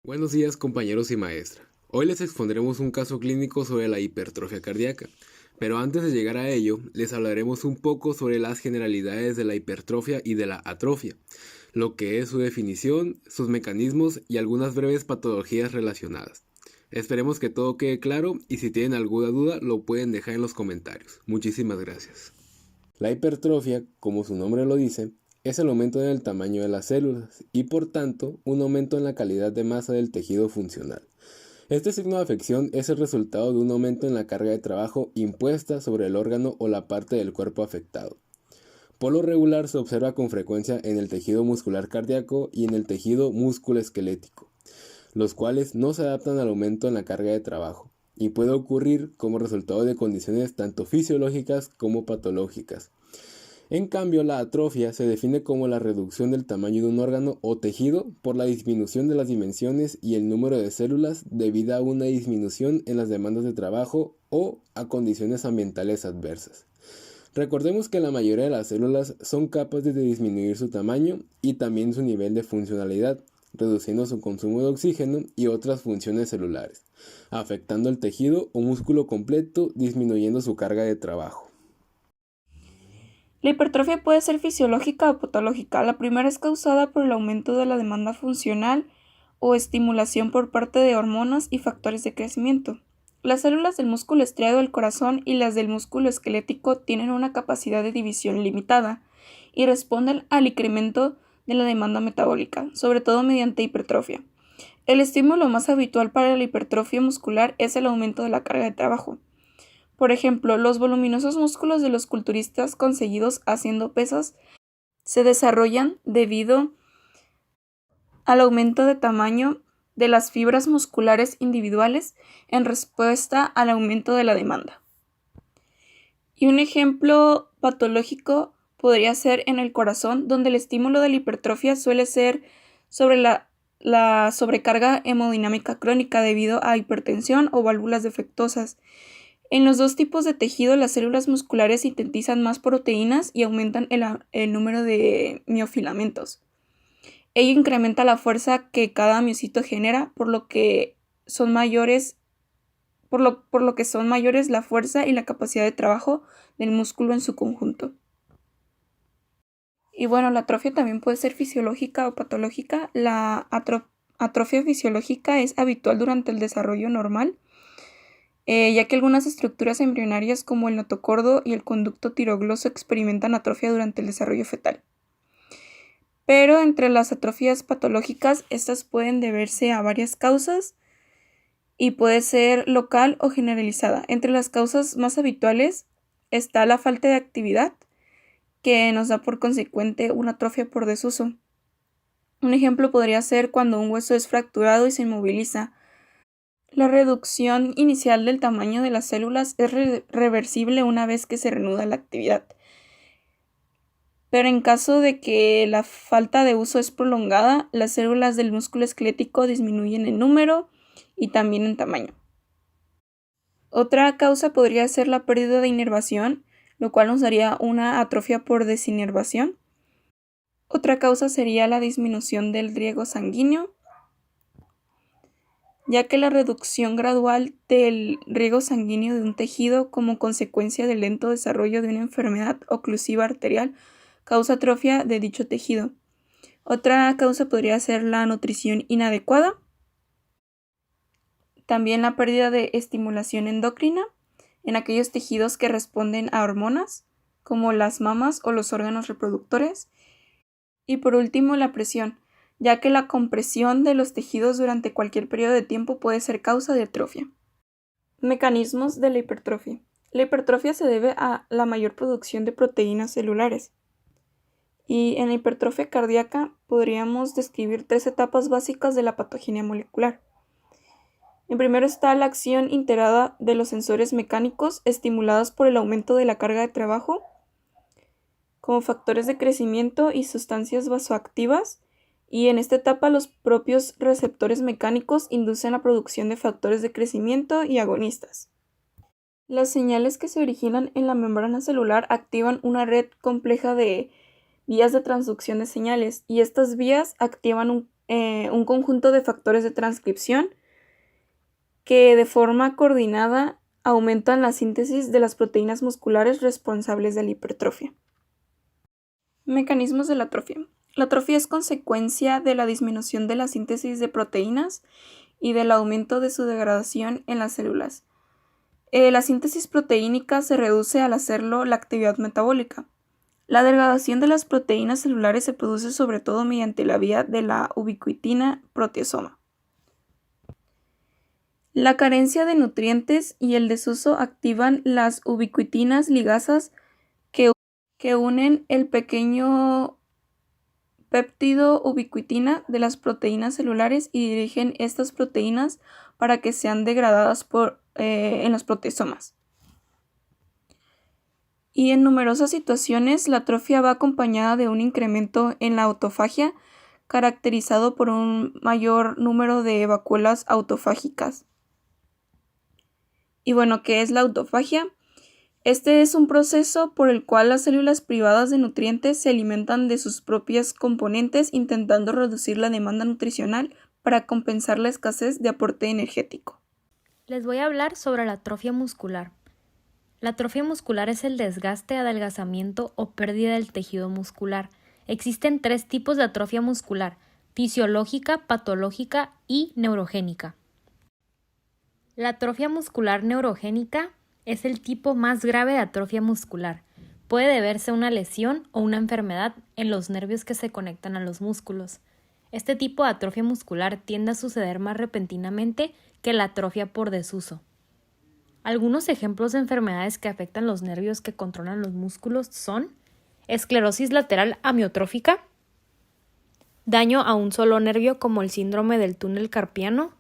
Buenos días compañeros y maestra. Hoy les expondremos un caso clínico sobre la hipertrofia cardíaca, pero antes de llegar a ello, les hablaremos un poco sobre las generalidades de la hipertrofia y de la atrofia, lo que es su definición, sus mecanismos y algunas breves patologías relacionadas. Esperemos que todo quede claro y si tienen alguna duda lo pueden dejar en los comentarios. Muchísimas gracias. La hipertrofia, como su nombre lo dice, es el aumento en el tamaño de las células y por tanto un aumento en la calidad de masa del tejido funcional. Este signo de afección es el resultado de un aumento en la carga de trabajo impuesta sobre el órgano o la parte del cuerpo afectado. Por lo regular se observa con frecuencia en el tejido muscular cardíaco y en el tejido musculoesquelético, los cuales no se adaptan al aumento en la carga de trabajo y puede ocurrir como resultado de condiciones tanto fisiológicas como patológicas. En cambio, la atrofia se define como la reducción del tamaño de un órgano o tejido por la disminución de las dimensiones y el número de células debido a una disminución en las demandas de trabajo o a condiciones ambientales adversas. Recordemos que la mayoría de las células son capaces de disminuir su tamaño y también su nivel de funcionalidad, reduciendo su consumo de oxígeno y otras funciones celulares, afectando el tejido o músculo completo, disminuyendo su carga de trabajo. La hipertrofia puede ser fisiológica o patológica. La primera es causada por el aumento de la demanda funcional o estimulación por parte de hormonas y factores de crecimiento. Las células del músculo estriado del corazón y las del músculo esquelético tienen una capacidad de división limitada y responden al incremento de la demanda metabólica, sobre todo mediante hipertrofia. El estímulo más habitual para la hipertrofia muscular es el aumento de la carga de trabajo. Por ejemplo, los voluminosos músculos de los culturistas conseguidos haciendo pesas se desarrollan debido al aumento de tamaño de las fibras musculares individuales en respuesta al aumento de la demanda. Y un ejemplo patológico podría ser en el corazón, donde el estímulo de la hipertrofia suele ser sobre la sobrecarga hemodinámica crónica debido a hipertensión o válvulas defectuosas. En los dos tipos de tejido, las células musculares sintetizan más proteínas y aumentan el número de miofilamentos. Ello incrementa la fuerza que cada miocito genera, por lo que son mayores la fuerza y la capacidad de trabajo del músculo en su conjunto. Y bueno, la atrofia también puede ser fisiológica o patológica. La atrofia fisiológica es habitual durante el desarrollo normal, ya que algunas estructuras embrionarias como el notocordo y el conducto tirogloso experimentan atrofia durante el desarrollo fetal. Pero entre las atrofias patológicas, estas pueden deberse a varias causas y puede ser local o generalizada. Entre las causas más habituales está la falta de actividad, que nos da por consecuente una atrofia por desuso. Un ejemplo podría ser cuando un hueso es fracturado y se inmoviliza. La reducción inicial del tamaño de las células es reversible una vez que se reanuda la actividad. Pero en caso de que la falta de uso es prolongada, las células del músculo esquelético disminuyen en número y también en tamaño. Otra causa podría ser la pérdida de inervación, lo cual nos daría una atrofia por desinervación. Otra causa sería la disminución del riego sanguíneo, ya que la reducción gradual del riego sanguíneo de un tejido como consecuencia del lento desarrollo de una enfermedad oclusiva arterial causa atrofia de dicho tejido. Otra causa podría ser la nutrición inadecuada, también la pérdida de estimulación endocrina en aquellos tejidos que responden a hormonas, como las mamas o los órganos reproductores, y por último la presión, ya que la compresión de los tejidos durante cualquier periodo de tiempo puede ser causa de atrofia. Mecanismos de la hipertrofia. La hipertrofia se debe a la mayor producción de proteínas celulares. Y en la hipertrofia cardíaca podríamos describir tres etapas básicas de la patogenia molecular. En primero está la acción integrada de los sensores mecánicos estimulados por el aumento de la carga de trabajo, como factores de crecimiento y sustancias vasoactivas, y en esta etapa los propios receptores mecánicos inducen la producción de factores de crecimiento y agonistas. Las señales que se originan en la membrana celular activan una red compleja de vías de transducción de señales, y estas vías activan un un conjunto de factores de transcripción que de forma coordinada aumentan la síntesis de las proteínas musculares responsables de la hipertrofia. Mecanismos de la atrofia. La atrofia es consecuencia de la disminución de la síntesis de proteínas y del aumento de su degradación en las células. La síntesis proteínica se reduce al hacerlo la actividad metabólica. La degradación de las proteínas celulares se produce sobre todo mediante la vía de la ubiquitina proteasoma. La carencia de nutrientes y el desuso activan las ubiquitinas ligasas que unen el pequeño péptido ubiquitina de las proteínas celulares y dirigen estas proteínas para que sean degradadas en los proteasomas. Y en numerosas situaciones la atrofia va acompañada de un incremento en la autofagia caracterizado por un mayor número de vacuolas autofágicas. Y bueno, ¿qué es la autofagia? Este es un proceso por el cual las células privadas de nutrientes se alimentan de sus propias componentes intentando reducir la demanda nutricional para compensar la escasez de aporte energético. Les voy a hablar sobre la atrofia muscular. La atrofia muscular es el desgaste, adelgazamiento o pérdida del tejido muscular. Existen 3 tipos de atrofia muscular: fisiológica, patológica y neurogénica. La atrofia muscular neurogénica es el tipo más grave de atrofia muscular. Puede deberse a una lesión o una enfermedad en los nervios que se conectan a los músculos. Este tipo de atrofia muscular tiende a suceder más repentinamente que la atrofia por desuso. Algunos ejemplos de enfermedades que afectan los nervios que controlan los músculos son esclerosis lateral amiotrófica, daño a un solo nervio como el síndrome del túnel carpiano,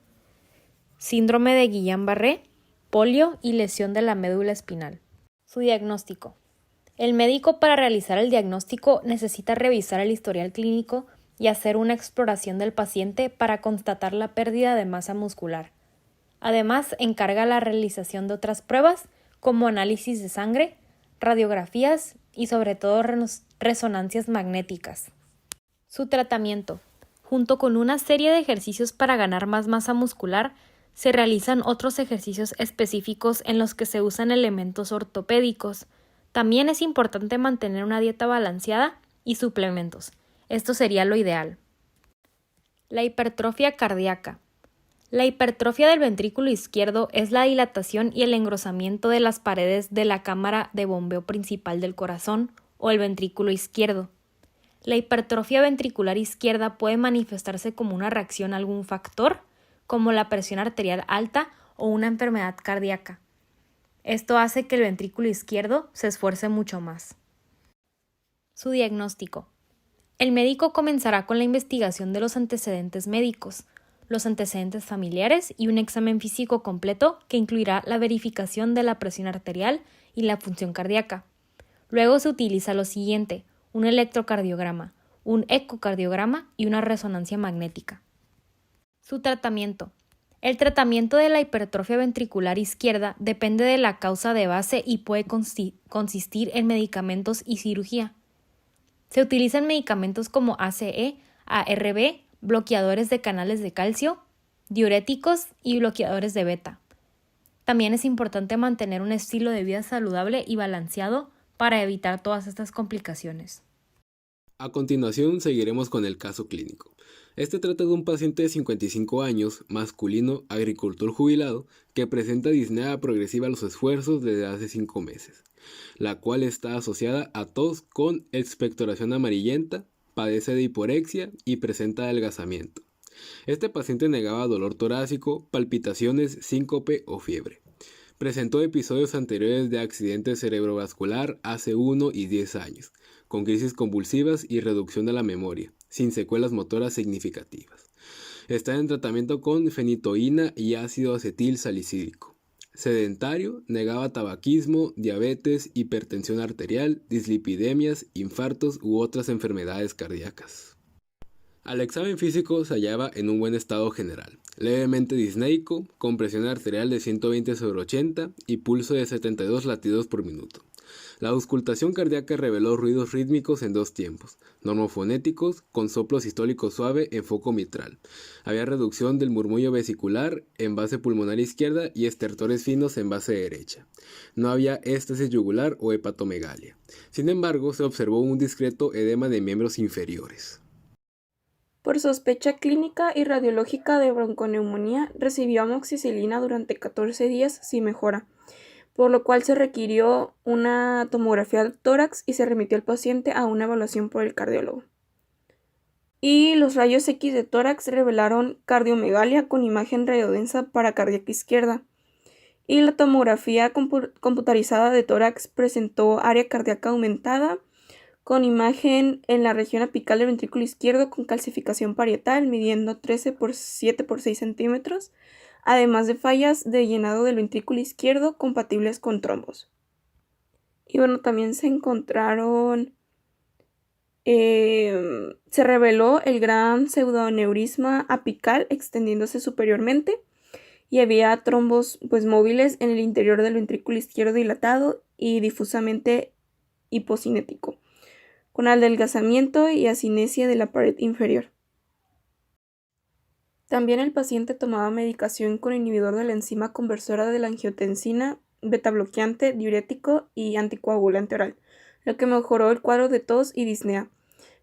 síndrome de Guillain-Barré, polio y lesión de la médula espinal. Su diagnóstico. El médico, para realizar el diagnóstico, necesita revisar el historial clínico y hacer una exploración del paciente para constatar la pérdida de masa muscular. Además, encarga la realización de otras pruebas como análisis de sangre, radiografías y sobre todo resonancias magnéticas. Su tratamiento. Junto con una serie de ejercicios para ganar más masa muscular, se realizan otros ejercicios específicos en los que se usan elementos ortopédicos. También es importante mantener una dieta balanceada y suplementos. Esto sería lo ideal. La hipertrofia cardíaca. La hipertrofia del ventrículo izquierdo es la dilatación y el engrosamiento de las paredes de la cámara de bombeo principal del corazón o el ventrículo izquierdo. La hipertrofia ventricular izquierda puede manifestarse como una reacción a algún factor, como la presión arterial alta o una enfermedad cardíaca. Esto hace que el ventrículo izquierdo se esfuerce mucho más. Su diagnóstico. El médico comenzará con la investigación de los antecedentes médicos, los antecedentes familiares y un examen físico completo que incluirá la verificación de la presión arterial y la función cardíaca. Luego se utiliza lo siguiente: un electrocardiograma, un ecocardiograma y una resonancia magnética. Su tratamiento. El tratamiento de la hipertrofia ventricular izquierda depende de la causa de base y puede consistir en medicamentos y cirugía. Se utilizan medicamentos como ACE, ARB, bloqueadores de canales de calcio, diuréticos y bloqueadores de beta. También es importante mantener un estilo de vida saludable y balanceado para evitar todas estas complicaciones. A continuación seguiremos con el caso clínico. Este trata de un paciente de 55 años, masculino, agricultor jubilado, que presenta disnea progresiva a los esfuerzos desde hace 5 meses, la cual está asociada a tos con expectoración amarillenta, padece de hiporexia y presenta adelgazamiento. Este paciente negaba dolor torácico, palpitaciones, síncope o fiebre. Presentó episodios anteriores de accidente cerebrovascular hace 1 y 10 años, con crisis convulsivas y reducción de la memoria, sin secuelas motoras significativas. Está en tratamiento con fenitoína y ácido acetil salicílico. Sedentario, negaba tabaquismo, diabetes, hipertensión arterial, dislipidemias, infartos u otras enfermedades cardíacas. Al examen físico se hallaba en un buen estado general, levemente disneico, con presión arterial de 120/80 y pulso de 72 latidos por minuto. La auscultación cardíaca reveló ruidos rítmicos en 2 tiempos, normofonéticos con soplo sistólico suave en foco mitral. Había reducción del murmullo vesicular en base pulmonar izquierda y estertores finos en base derecha. No había éstasis yugular o hepatomegalia. Sin embargo, se observó un discreto edema de miembros inferiores. Por sospecha clínica y radiológica de bronconeumonía, recibió amoxicilina durante 14 días sin mejora, por lo cual se requirió una tomografía de tórax y se remitió al paciente a una evaluación por el cardiólogo. Y los rayos X de tórax revelaron cardiomegalia con imagen radiodensa paracardíaca izquierda. Y la tomografía computarizada de tórax presentó área cardíaca aumentada con imagen en la región apical del ventrículo izquierdo con calcificación parietal midiendo 13 por 7 por 6 centímetros, además de fallas de llenado del ventrículo izquierdo compatibles con trombos. Y bueno, también se encontraron, se reveló el gran pseudoneurisma apical extendiéndose superiormente y había trombos móviles en el interior del ventrículo izquierdo dilatado y difusamente hipocinético, con adelgazamiento y acinesia de la pared inferior. También el paciente tomaba medicación con inhibidor de la enzima conversora de la angiotensina, betabloqueante, diurético y anticoagulante oral, lo que mejoró el cuadro de tos y disnea.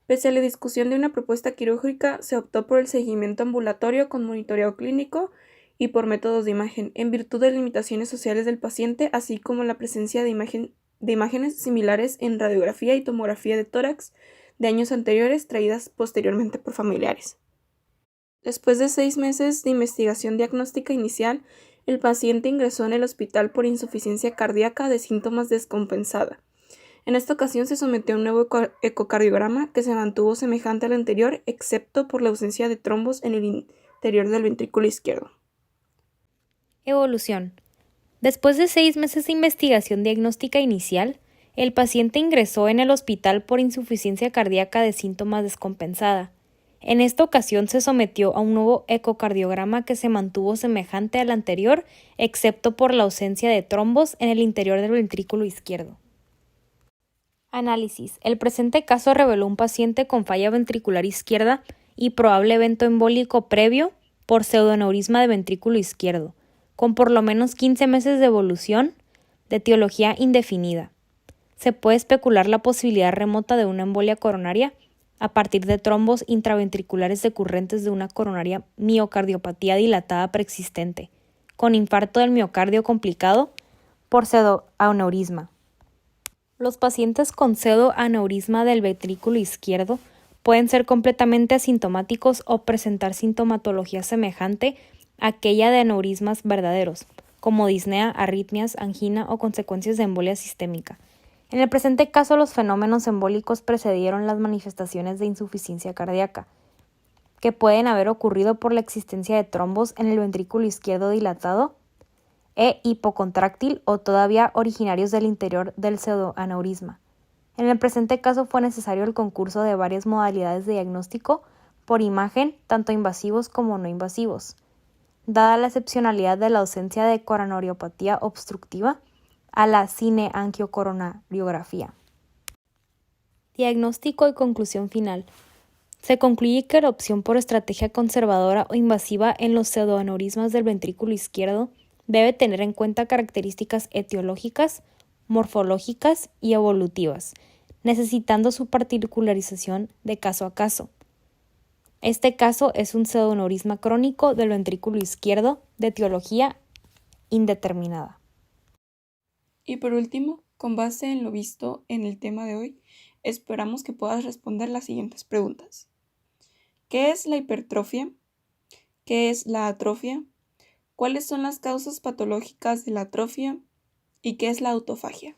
Pese a la discusión de una propuesta quirúrgica, se optó por el seguimiento ambulatorio con monitoreo clínico y por métodos de imagen, en virtud de limitaciones sociales del paciente, así como la presencia de imágenes similares en radiografía y tomografía de tórax de años anteriores traídas posteriormente por familiares. Después de 6 meses de investigación diagnóstica inicial, el paciente ingresó en el hospital por insuficiencia cardíaca de síntomas descompensada. En esta ocasión se sometió a un nuevo ecocardiograma que se mantuvo semejante al anterior, excepto por la ausencia de trombos en el interior del ventrículo izquierdo. Evolución. Después de 6 meses de investigación diagnóstica inicial, el paciente ingresó en el hospital por insuficiencia cardíaca de síntomas descompensada. En esta ocasión se sometió a un nuevo ecocardiograma que se mantuvo semejante al anterior, excepto por la ausencia de trombos en el interior del ventrículo izquierdo. Análisis. El presente caso reveló un paciente con falla ventricular izquierda y probable evento embólico previo por pseudoneurisma de ventrículo izquierdo, con por lo menos 15 meses de evolución, de etiología indefinida. Se puede especular la posibilidad remota de una embolia coronaria a partir de trombos intraventriculares decurrentes de una coronaria miocardiopatía dilatada preexistente, con infarto del miocardio complicado por pseudoaneurisma. Los pacientes con pseudoaneurisma del ventrículo izquierdo pueden ser completamente asintomáticos o presentar sintomatología semejante a aquella de aneurismas verdaderos, como disnea, arritmias, angina o consecuencias de embolia sistémica. En el presente caso, los fenómenos embólicos precedieron las manifestaciones de insuficiencia cardíaca, que pueden haber ocurrido por la existencia de trombos en el ventrículo izquierdo dilatado e hipocontráctil o todavía originarios del interior del pseudoaneurisma. En el presente caso fue necesario el concurso de varias modalidades de diagnóstico por imagen, tanto invasivos como no invasivos. Dada la excepcionalidad de la ausencia de coronariopatía obstructiva, a la cineangiocoronariografía. Diagnóstico y conclusión final. Se concluye que la opción por estrategia conservadora o invasiva en los pseudoaneurismas del ventrículo izquierdo debe tener en cuenta características etiológicas, morfológicas y evolutivas, necesitando su particularización de caso a caso. Este caso es un pseudoneurisma crónico del ventrículo izquierdo de etiología indeterminada. Y por último, con base en lo visto en el tema de hoy, esperamos que puedas responder las siguientes preguntas. ¿Qué es la hipertrofia? ¿Qué es la atrofia? ¿Cuáles son las causas patológicas de la atrofia? ¿Y qué es la autofagia?